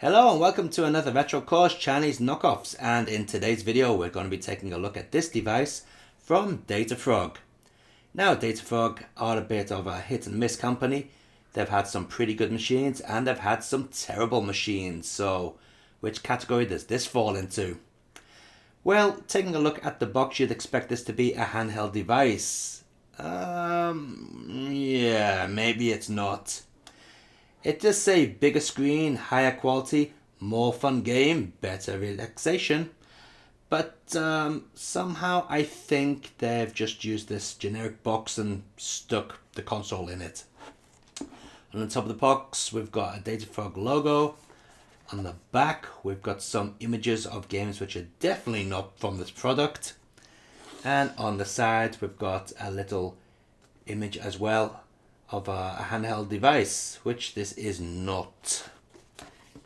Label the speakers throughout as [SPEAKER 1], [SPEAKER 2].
[SPEAKER 1] Hello and welcome to another Retro Course Chinese knockoffs, and in today's video we're going to be taking a look at this device from Datafrog. Now Datafrog are a bit of a hit and miss company. They've had some pretty good machines and they've had some terrible machines, so which category does this fall into? Well, taking a look at the box, you'd expect this to be a handheld device. Yeah, maybe it's not. It does say bigger screen, higher quality, more fun game, better relaxation. But somehow I think they've just used this generic box and stuck the console in it. On the top of the box we've got a Datafrog logo. On the back we've got some images of games which are definitely not from this product. And on the side we've got a little image as well of a handheld device, which this is not.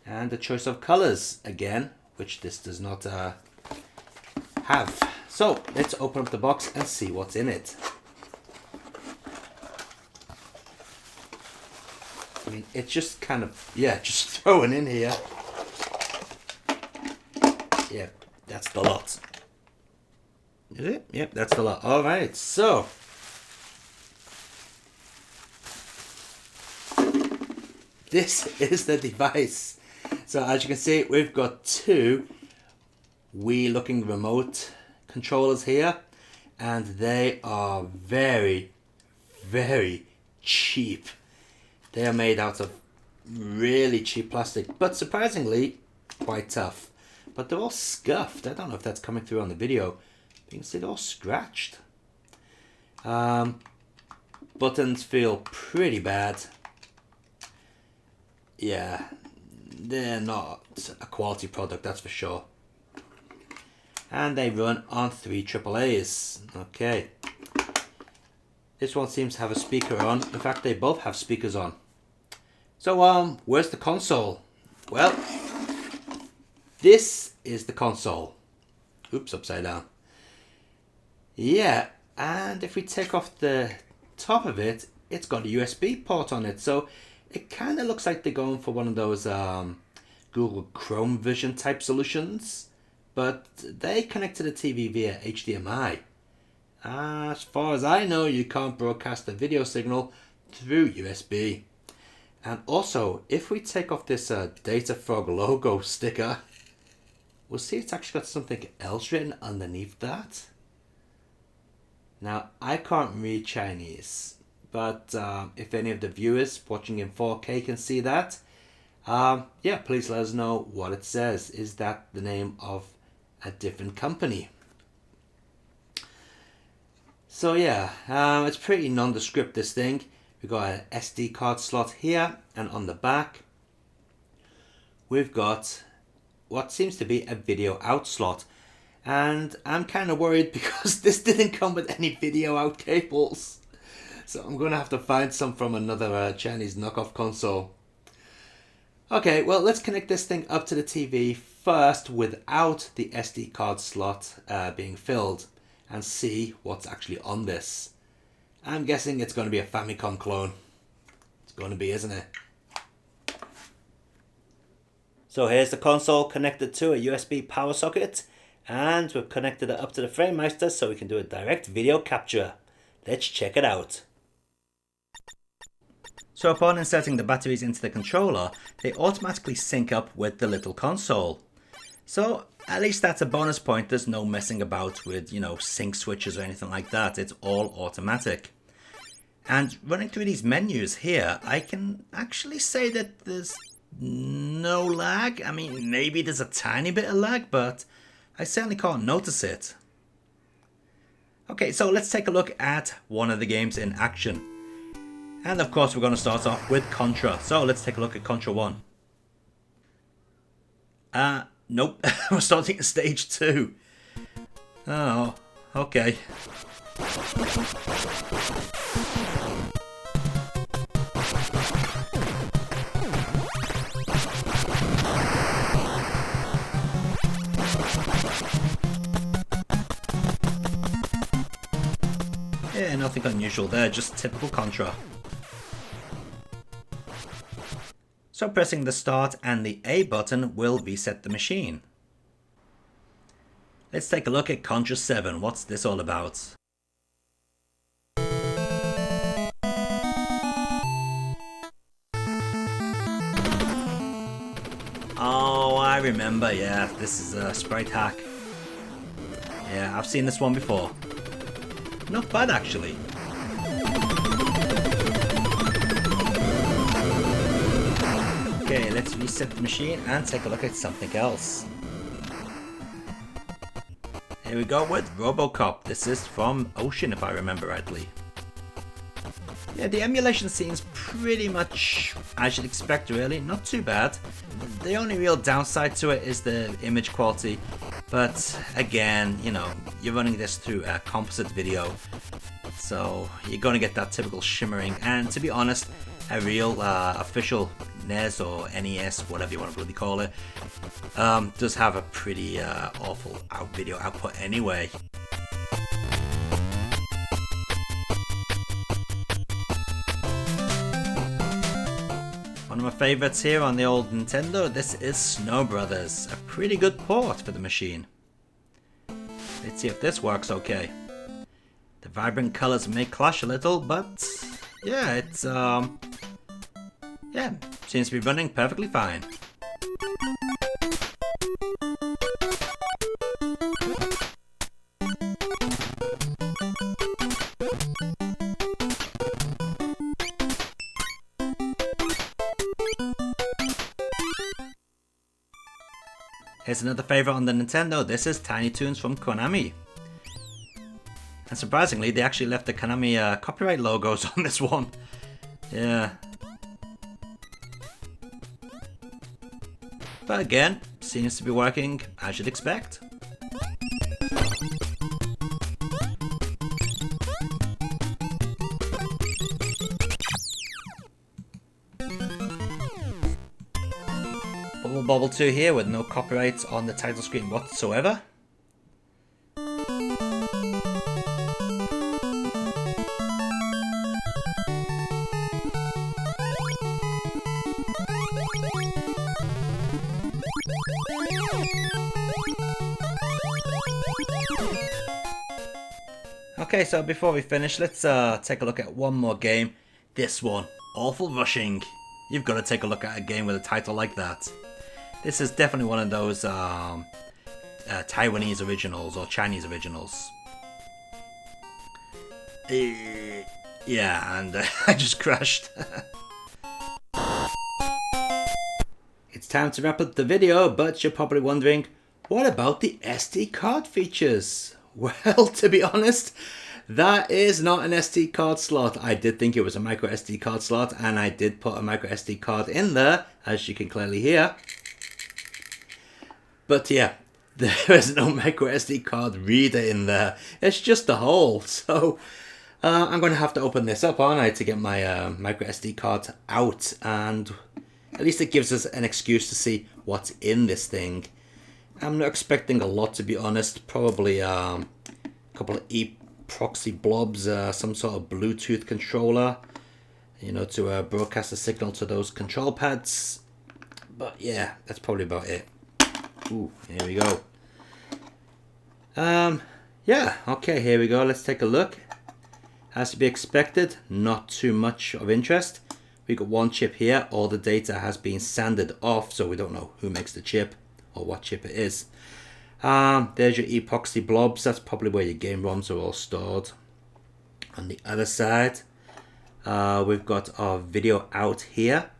[SPEAKER 1] And the choice of colors again, which this does not have. So let's open up the box and see what's in it. I mean, it's just kind of, just thrown in here. Yeah, that's the lot. Is it? Yep, that's the lot. All right, so this is the device. So as you can see, we've got two Wii looking remote controllers here, and they are very, very cheap. They are made out of really cheap plastic, but surprisingly quite tough. But they're all scuffed. I don't know if that's coming through on the video. You can see they're all scratched. Buttons feel pretty bad. Yeah, they're not a quality product, that's for sure. And they run on 3 AAAs. Okay. This one seems to have a speaker on. In fact, they both have speakers on. So, where's the console? Well, this is the console. Oops, upside down. Yeah, and if we take off the top of it, it's got a USB port on it. So it kind of looks like they're going for one of those Google Chrome Vision type solutions, but they connect to the TV via HDMI. As far as I know, you can't broadcast the video signal through USB. And also, if we take off this Datafrog logo sticker, we'll see it's actually got something else written underneath that. Now, I can't read Chinese, but if any of the viewers watching in 4K can see that, yeah, please let us know what it says. Is that the name of a different company? So yeah, it's pretty nondescript, this thing. We've got an SD card slot here, and on the back we've got what seems to be a video out slot. And I'm kind of worried because this didn't come with any video out cables. So I'm going to have to find some from another Chinese knockoff console. Okay, well, let's connect this thing up to the TV first without the SD card slot being filled and see what's actually on this. I'm guessing it's going to be a Famicom clone. It's going to be, isn't it? So here's the console connected to a USB power socket, and we've connected it up to the FrameMeister so we can do a direct video capture. Let's check it out. So upon inserting the batteries into the controller, they automatically sync up with the little console. So at least that's a bonus point. There's no messing about with, sync switches or anything like that. It's all automatic. And running through these menus here, I can actually say that there's no lag. I mean, maybe there's a tiny bit of lag, but I certainly can't notice it. Okay, so let's take a look at one of the games in action. And of course we're going to start off with Contra. So let's take a look at Contra 1. Nope. We're starting at stage 2. Oh, okay. Yeah, nothing unusual there, just typical Contra. So pressing the start and the A button will reset the machine. Let's take a look at Contra 7. What's this all about? Oh, I remember, yeah, this is a sprite hack. Yeah, I've seen this one before. Not bad actually. Okay, let's reset the machine and take a look at something else. Here we go with Robocop. This is from Ocean if I remember rightly. Yeah, the emulation seems pretty much as you'd expect really, not too bad. The only real downside to it is the image quality, but again, you know, you're running this through a composite video, so you're going to get that typical shimmering, and to be honest, a real official NES or NES, whatever you want to bloody call it, does have a pretty awful video output anyway. One of my favourites here on the old Nintendo, this is Snow Brothers, a pretty good port for the machine. Let's see if this works okay. The vibrant colours may clash a little, but yeah, it's yeah, seems to be running perfectly fine. Here's another favourite on the Nintendo. This is Tiny Toons from Konami. And surprisingly, they actually left the Konami copyright logos on this one. Yeah. But again, seems to be working as you'd expect. Bubble Bobble 2 here with no copyright on the title screen whatsoever. Okay, so before we finish, let's take a look at one more game. This one, Awful Rushing. You've got to take a look at a game with a title like that. This is definitely one of those Taiwanese originals or Chinese originals. Yeah, and I just crashed. It's time to wrap up the video, but you're probably wondering, what about the SD card features? Well, to be honest, that is not an SD card slot. I did think it was a micro SD card slot, and I did put a micro SD card in there, as you can clearly hear. But yeah, there is no micro SD card reader in there. It's just a hole. So I'm going to have to open this up, aren't I, to get my micro SD card out. And at least it gives us an excuse to see what's in this thing. I'm not expecting a lot, to be honest. Probably a couple of eProxy blobs, some sort of Bluetooth controller, you know, to broadcast a signal to those control pads. But yeah, that's probably about it. Ooh, here we go. Yeah, okay, here we go. Let's take a look. As to be expected, not too much of interest. We got one chip here. All the data has been sanded off, so we don't know who makes the chip or what chip it is. There's your epoxy blobs. That's probably where your game ROMs are all stored. On the other side, we've got our video out here.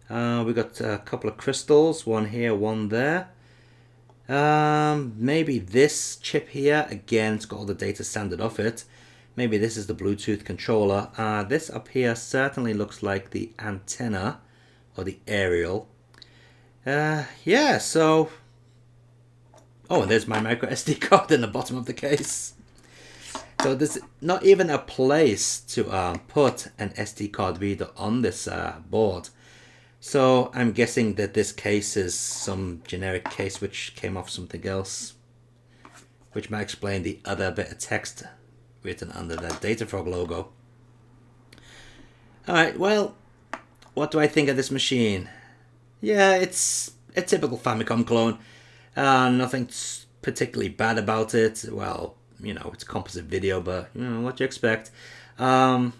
[SPEAKER 1] We've got a couple of crystals, one here, one there. Maybe this chip here, again, it's got all the data sanded off it. Maybe this is the Bluetooth controller. This up here certainly looks like the antenna or the aerial. Yeah, so... Oh, and there's my micro SD card in the bottom of the case. So there's not even a place to put an SD card reader on this board. So I'm guessing that this case is some generic case which came off something else, which might explain the other bit of text written under that Datafrog logo. Alright, well, what do I think of this machine? Yeah, it's a typical Famicom clone. Nothing particularly bad about it. Well, it's composite video, but what you expect. Um,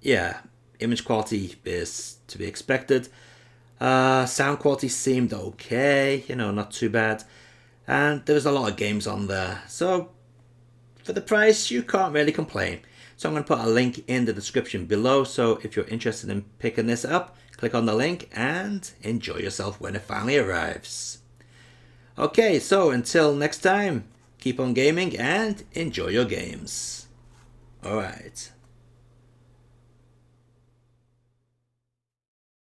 [SPEAKER 1] yeah, image quality is to be expected. Sound quality seemed okay, not too bad. And there was a lot of games on there. So for the price, you can't really complain. So I'm going to put a link in the description below. So if you're interested in picking this up, click on the link and enjoy yourself when it finally arrives. Okay, so until next time, keep on gaming and enjoy your games. Alright.